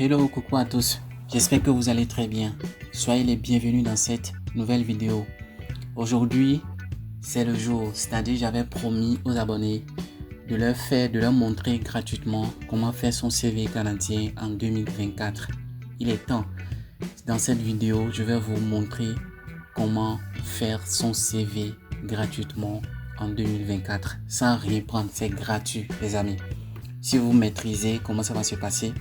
Hello, coucou à tous. J'espère que vous allez très bien. Soyez les bienvenus dans cette nouvelle vidéo. Aujourd'hui, c'est le jour, c'est-à-dire j'avais promis aux abonnés de leur montrer gratuitement comment faire son CV canadien en 2024. Il est temps. Dans cette vidéo, je vais vous montrer comment faire son CV gratuitement en 2024 sans rien prendre. C'est gratuit, les amis. Si vous maîtrisez comment ça va se passer,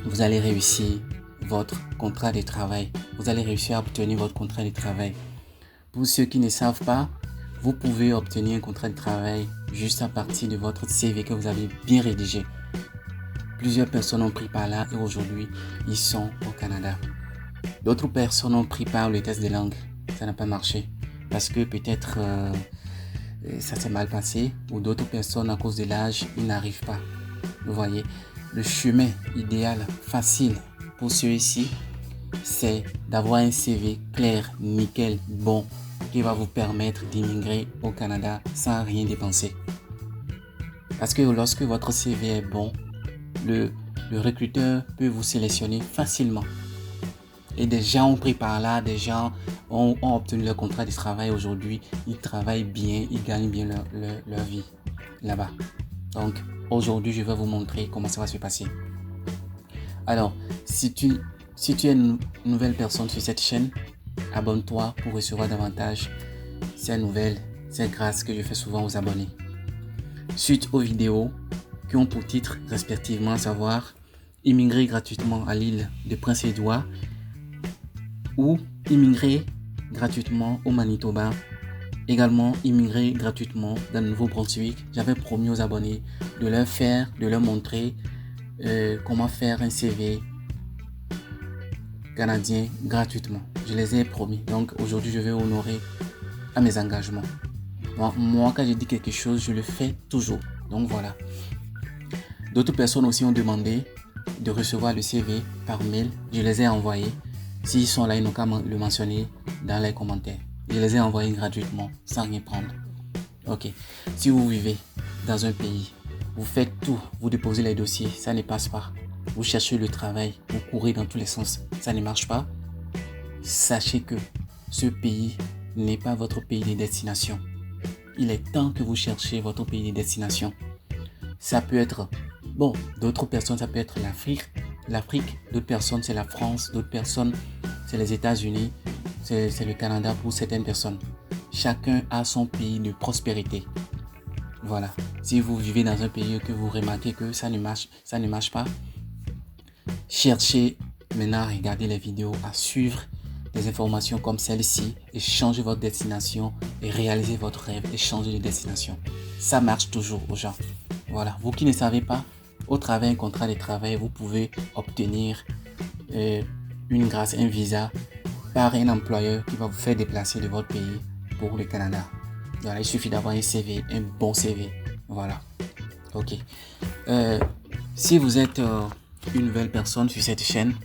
vous allez réussir votre contrat de travail. Vous allez réussir à obtenir votre contrat de travail. Pour ceux qui ne savent pas, vous pouvez obtenir un contrat de travail juste à partir de votre CV que vous avez bien rédigé. Plusieurs personnes ont pris par là et aujourd'hui, ils sont au Canada. D'autres personnes ont pris par le test de langue. Ça n'a pas marché parce que peut-être ça s'est mal passé ou d'autres personnes à cause de l'âge, ils n'arrivent pas. Vous voyez, le chemin idéal, facile pour ceux-ci, c'est d'avoir un CV clair, nickel, bon, qui va vous permettre d'immigrer au Canada sans rien dépenser. Parce que lorsque votre CV est bon, le recruteur peut vous sélectionner facilement. Et des gens ont pris par là, des gens ont obtenu leur contrat de travail aujourd'hui. Ils travaillent bien, ils gagnent bien leur vie là-bas. Donc aujourd'hui, je vais vous montrer comment ça va se passer. Alors, si tu es une nouvelle personne sur cette chaîne, abonne-toi pour recevoir davantage ces nouvelles, ces grâces que je fais souvent aux abonnés. Suite aux vidéos qui ont pour titre respectivement savoir immigrer gratuitement à l'île de Prince-Édouard ou immigrer gratuitement au Manitoba, également immigrer gratuitement dans le Nouveau-Brunswick. J'avais promis aux abonnés de leur montrer comment faire un CV canadien gratuitement. Je les ai promis. Donc aujourd'hui, je vais honorer à mes engagements. Moi, quand je dis quelque chose, je le fais toujours. Donc voilà. D'autres personnes aussi ont demandé de recevoir le CV par mail. Je les ai envoyés. S'ils sont là, ils n'ont qu'à le mentionner dans les commentaires. Je les ai envoyés gratuitement, sans rien prendre. Ok. Si vous vivez dans un pays, vous faites tout, vous déposez les dossiers, ça ne passe pas. Vous cherchez le travail, vous courez dans tous les sens, ça ne marche pas. Sachez que ce pays n'est pas votre pays de destination. Il est temps que vous cherchiez votre pays de destination. Ça peut être, d'autres personnes, ça peut être l'Afrique, d'autres personnes, c'est la France, d'autres personnes, c'est les États-Unis, c'est le Canada pour certaines personnes. Chacun a son pays de prospérité. Voilà. Si vous vivez dans un pays que vous remarquez que ça ne marche pas, cherchez maintenant à regarder les vidéos, à suivre des informations comme celle-ci et changer votre destination et réaliser votre rêve et changer de destination. Ça marche toujours aux gens. Voilà. Vous qui ne savez pas, au travers d'un contrat de travail, vous pouvez obtenir une grâce, un visa par un employeur qui va vous faire déplacer de votre pays pour le Canada. Voilà, il suffit d'avoir un CV, un bon CV. Voilà. Ok. Si vous êtes une nouvelle personne sur cette chaîne,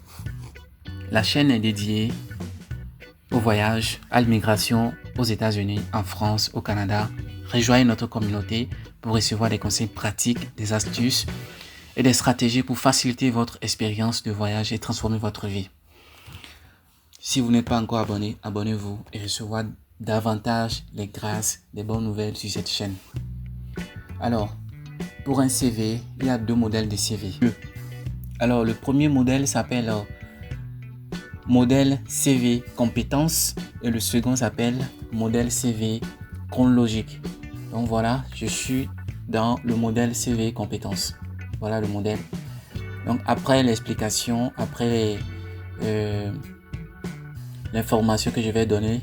la chaîne est dédiée au voyage, à l'immigration aux États-Unis, en France, au Canada. Rejoignez notre communauté pour recevoir des conseils pratiques, des astuces et des stratégies pour faciliter votre expérience de voyage et transformer votre vie. Si vous n'êtes pas encore abonné, abonnez-vous et recevez davantage les grâces, des bonnes nouvelles sur cette chaîne. Alors, pour un CV, il y a deux modèles de CV. Alors, le premier modèle s'appelle modèle CV compétences et le second s'appelle modèle CV chronologique. Donc voilà, je suis dans le modèle CV compétences. Voilà le modèle. Donc après l'explication, après l'information que je vais donner,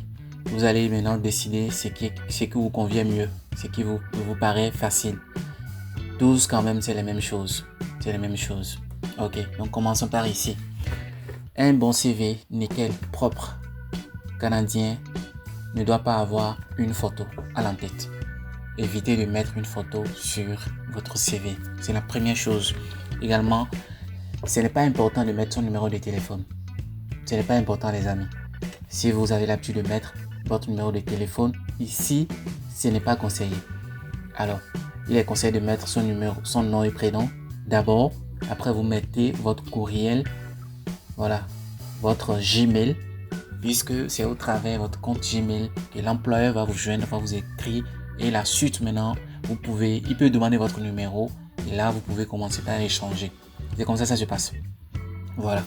vous allez maintenant décider ce qui vous convient mieux, ce qui vous paraît facile. Tous quand même c'est les mêmes choses. C'est les mêmes choses. Ok, donc commençons par ici. Un bon CV, nickel, propre, canadien, ne doit pas avoir une photo à l'entête. Évitez de mettre une photo sur votre CV. C'est la première chose. Également, ce n'est pas important de mettre son numéro de téléphone. Ce n'est pas important, les amis. Si vous avez l'habitude de mettre votre numéro de téléphone, ici, ce n'est pas conseillé. Alors, il est conseillé de mettre son nom et prénom d'abord Après, vous mettez votre courriel, voilà, votre Gmail, puisque c'est au travers de votre compte Gmail que l'employeur va vous joindre, va vous écrire. Et la suite, maintenant, il peut demander votre numéro. Et là, vous pouvez commencer à échanger. C'est comme ça que ça se passe. Voilà.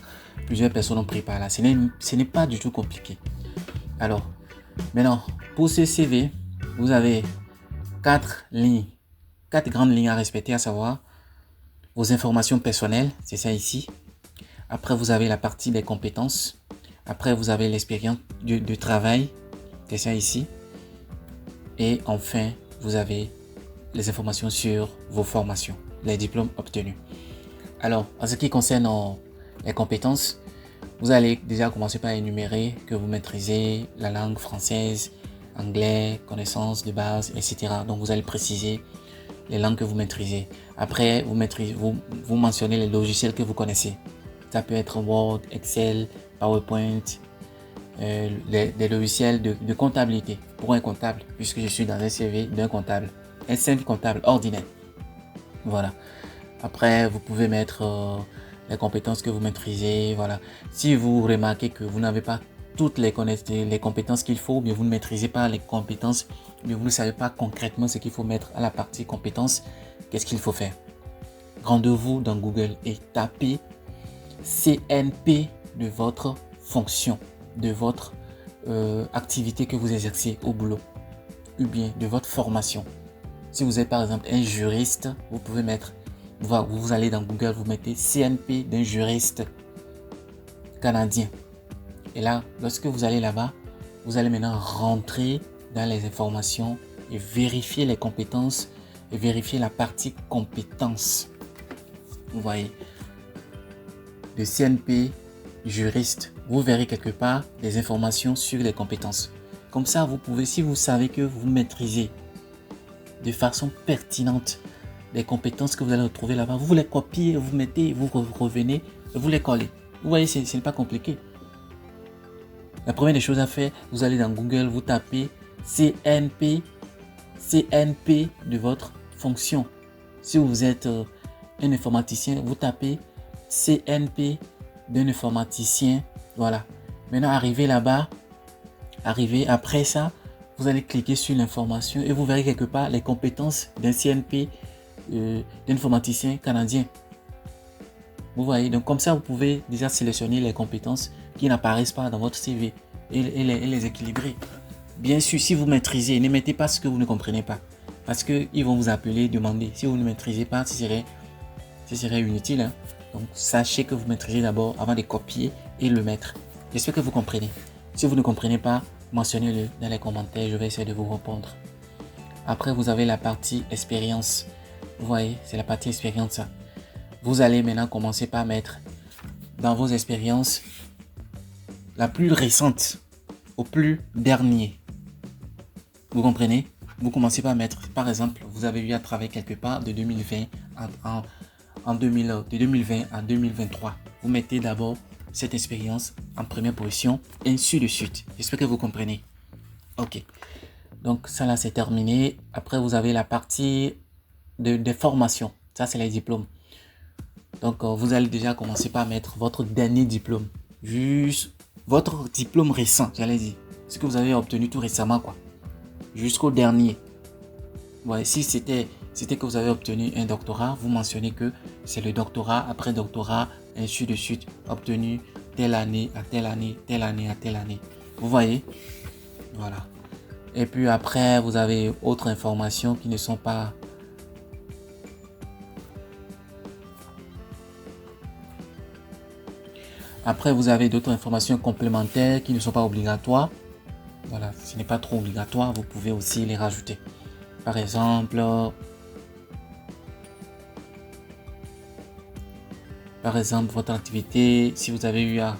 Plusieurs personnes ont pris par là. Ce n'est pas du tout compliqué. Alors, maintenant, pour ce CV, vous avez 4 grandes lignes à respecter, à savoir vos informations personnelles, c'est ça ici. Après, vous avez la partie des compétences. Après, vous avez l'expérience de travail, c'est ça ici. Et enfin, vous avez les informations sur vos formations, les diplômes obtenus. Alors, en ce qui concerne les compétences, vous allez déjà commencer par énumérer que vous maîtrisez la langue française, anglais, connaissances de base, etc. Donc, vous allez préciser les langues que vous maîtrisez. Après, vous mentionnez les logiciels que vous connaissez. Ça peut être Word, Excel, PowerPoint, des logiciels de comptabilité pour un comptable, puisque je suis dans un CV d'un comptable, un simple comptable ordinaire. Voilà. Après, vous pouvez mettre les compétences que vous maîtrisez. Voilà. Si vous remarquez que vous n'avez pas toutes les compétences qu'il faut, mais vous ne maîtrisez pas les compétences, mais vous ne savez pas concrètement ce qu'il faut mettre à la partie compétences, qu'est-ce qu'il faut faire? Rendez-vous dans Google et tapez CNP de votre fonction, de votre activité que vous exercez au boulot, ou bien de votre formation. Si vous êtes par exemple un juriste, vous pouvez mettre, vous allez dans Google, vous mettez CNP d'un juriste canadien. Et là, lorsque vous allez là-bas, vous allez maintenant rentrer dans les informations et vérifier les compétences et vérifier la partie compétences. Vous voyez, le CNP juriste, vous verrez quelque part des informations sur les compétences. Comme ça, vous pouvez, si vous savez que vous maîtrisez de façon pertinente les compétences que vous allez retrouver là-bas, vous les copiez, vous mettez, vous revenez et vous les collez. Vous voyez, ce n'est pas compliqué. La première des choses à faire, vous allez dans Google, vous tapez CNP de votre fonction. Si vous êtes un informaticien, vous tapez CNP d'un informaticien. Voilà. Maintenant, arrivez là-bas. Après ça, vous allez cliquer sur l'information et vous verrez quelque part les compétences d'un CNP d'informaticien canadien. Vous voyez, donc comme ça, vous pouvez déjà sélectionner les compétences qui n'apparaissent pas dans votre CV et les équilibrer. Bien sûr, si vous maîtrisez, ne mettez pas ce que vous ne comprenez pas. Parce qu'ils vont vous appeler, demander. Si vous ne maîtrisez pas, ce serait inutile. Hein? Donc, sachez que vous maîtrisez d'abord avant de copier et le mettre. J'espère que vous comprenez. Si vous ne comprenez pas, mentionnez-le dans les commentaires. Je vais essayer de vous répondre. Après, vous avez la partie expérience. Vous voyez, c'est la partie expérience. Vous allez maintenant commencer par mettre dans vos expériences la plus récente au plus dernier. Vous comprenez? Vous commencez par mettre, par exemple, vous avez eu à travailler quelque part de 2020 de 2020 à 2023. Vous mettez d'abord cette expérience en première position, et ainsi de suite. J'espère que vous comprenez. Ok. Donc ça là, c'est terminé. Après, vous avez la partie des formations. Ça, c'est les diplômes. Donc, vous allez déjà commencer par mettre votre dernier diplôme. Juste votre diplôme récent, j'allais dire. Ce que vous avez obtenu tout récemment, quoi. Jusqu'au dernier. Ouais, si c'était que vous avez obtenu un doctorat, vous mentionnez que c'est le doctorat, après doctorat, ainsi de suite, obtenu telle année, à telle année, telle année, à telle année. Vous voyez? Voilà. Et puis après, vous avez autres informations qui ne sont pas... Après, vous avez d'autres informations complémentaires qui ne sont pas obligatoires. Voilà, ce n'est pas trop obligatoire, vous pouvez aussi les rajouter. Par exemple, votre activité, si vous avez eu à...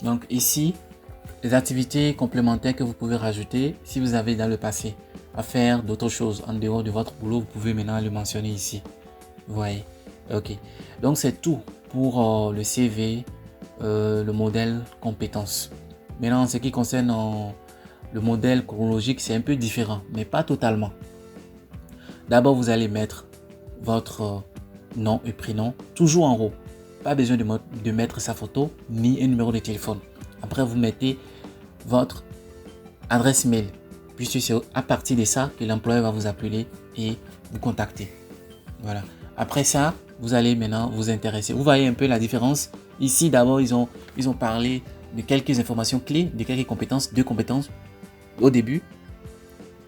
Donc ici, les activités complémentaires que vous pouvez rajouter, si vous avez dans le passé à faire d'autres choses en dehors de votre boulot, vous pouvez maintenant le mentionner ici. Vous voyez? Ok. Donc c'est tout pour le CV, le modèle compétences. Maintenant, en ce qui concerne le modèle chronologique, c'est un peu différent, mais pas totalement. D'abord, vous allez mettre votre nom et prénom, toujours en haut. Pas besoin de mettre sa photo ni un numéro de téléphone. Après, vous mettez votre adresse mail, puisque c'est à partir de ça que l'employeur va vous appeler et vous contacter. Voilà. Après ça, vous allez maintenant vous intéresser. Vous voyez un peu la différence. Ici, d'abord, ils ont parlé de quelques informations clés, de quelques compétences, 2 compétences au début.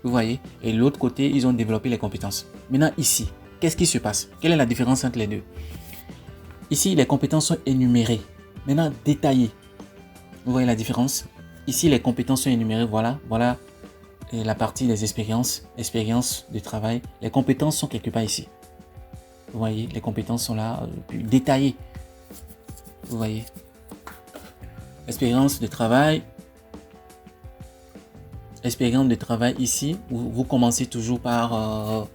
Vous voyez. Et de l'autre côté, ils ont développé les compétences. Maintenant, ici, qu'est-ce qui se passe? Quelle est la différence entre les deux? Ici, les compétences sont énumérées. Maintenant, détaillées. Vous voyez la différence? Ici, les compétences sont énumérées. Voilà. Voilà la partie des expériences de travail. Les compétences sont quelque part ici. Vous voyez, les compétences sont là, détaillées. Vous voyez. Expérience de travail. Expérience de travail ici. Vous commencez toujours par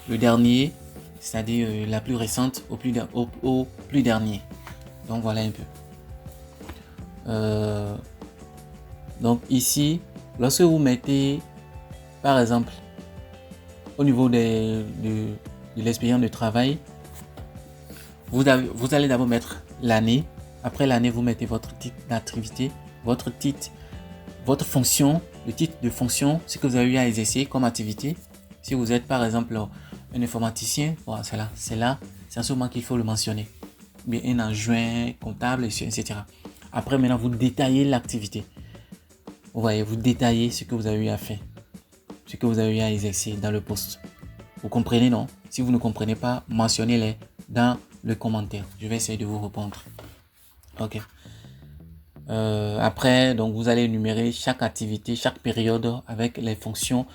le dernier, c'est-à-dire la plus récente au plus dernier. Donc voilà un peu. Donc ici, lorsque vous mettez, par exemple, au niveau de l'expérience de travail, vous allez d'abord mettre l'année. Après l'année, vous mettez votre titre d'activité, votre fonction, le titre de fonction, ce que vous avez eu à exercer comme activité. Si vous êtes par exemple un informaticien, voilà, c'est là, c'est en ce moment qu'il faut le mentionner. Bien un adjoint comptable, etc. Après, maintenant, vous détaillez l'activité. Vous voyez, vous détaillez ce que vous avez eu à faire, ce que vous avez eu à exercer dans le poste. Vous comprenez, non? Si vous ne comprenez pas, mentionnez-les dans le commentaire. Je vais essayer de vous répondre. Ok. Après, donc vous allez énumérer chaque activité, chaque période avec les fonctions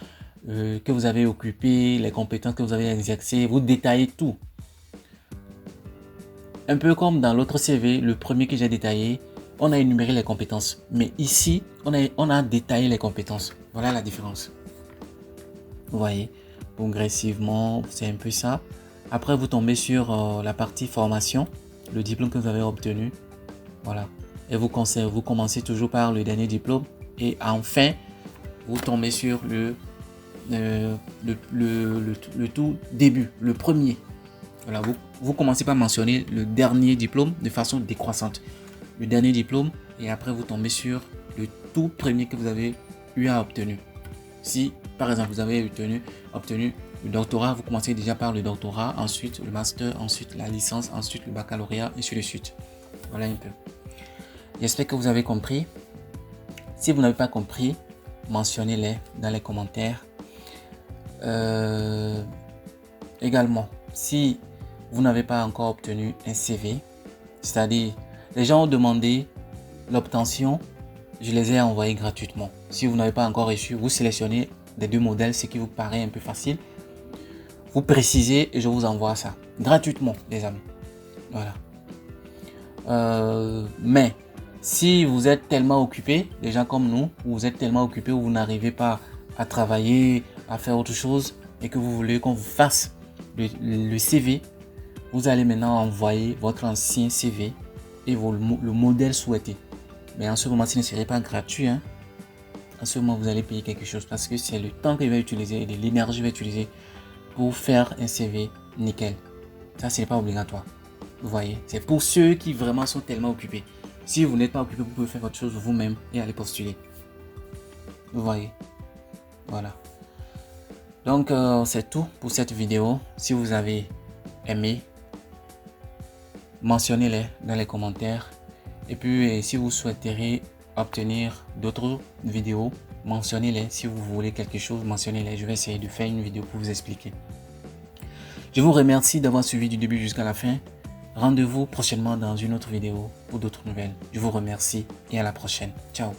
que vous avez occupées, les compétences que vous avez exercées. Vous détaillez tout. Un peu comme dans l'autre CV, le premier que j'ai détaillé, on a énuméré les compétences. Mais ici, on a détaillé les compétences. Voilà la différence. Vous voyez, progressivement, c'est un peu ça. Après, vous tombez sur la partie formation, le diplôme que vous avez obtenu. Voilà. Et vous commencez toujours par le dernier diplôme. Et enfin, vous tombez sur le tout début, le premier. Voilà, vous commencez par mentionner le dernier diplôme de façon décroissante. Le dernier diplôme et après vous tombez sur le tout premier que vous avez eu à obtenir. Si par exemple vous avez obtenu le doctorat, vous commencez déjà par le doctorat, ensuite le master, ensuite la licence, ensuite le baccalauréat, et ainsi de suite. Voilà un peu. J'espère que vous avez compris. Si vous n'avez pas compris, mentionnez-les dans les commentaires. Également, si vous n'avez pas encore obtenu un CV, c'est-à-dire les gens ont demandé l'obtention, je les ai envoyés gratuitement. Si vous n'avez pas encore reçu, vous sélectionnez les 2 modèles, ce qui vous paraît un peu facile. Vous précisez et je vous envoie ça gratuitement, les amis. Voilà. Mais si vous êtes tellement occupé, des gens comme nous, vous êtes tellement occupé où vous n'arrivez pas à travailler, à faire autre chose et que vous voulez qu'on vous fasse le CV, vous allez maintenant envoyer votre ancien CV et le modèle souhaité. Mais en ce moment, ce ne serait pas gratuit. En ce moment, vous allez payer quelque chose parce que c'est le temps qu'il va utiliser et de l'énergie qu'il va utiliser pour faire un CV nickel. Ça, ce n'est pas obligatoire. Vous voyez, c'est pour ceux qui vraiment sont tellement occupés. Si vous n'êtes pas occupé, vous pouvez faire votre chose vous-même et aller postuler. Vous voyez. Voilà. Donc, c'est tout pour cette vidéo. Si vous avez aimé, mentionnez-les dans les commentaires. Et puis, si vous souhaiterez obtenir d'autres vidéos, mentionnez-les. Si vous voulez quelque chose, mentionnez-les. Je vais essayer de faire une vidéo pour vous expliquer. Je vous remercie d'avoir suivi du début jusqu'à la fin. Rendez-vous prochainement dans une autre vidéo pour d'autres nouvelles. Je vous remercie et à la prochaine. Ciao.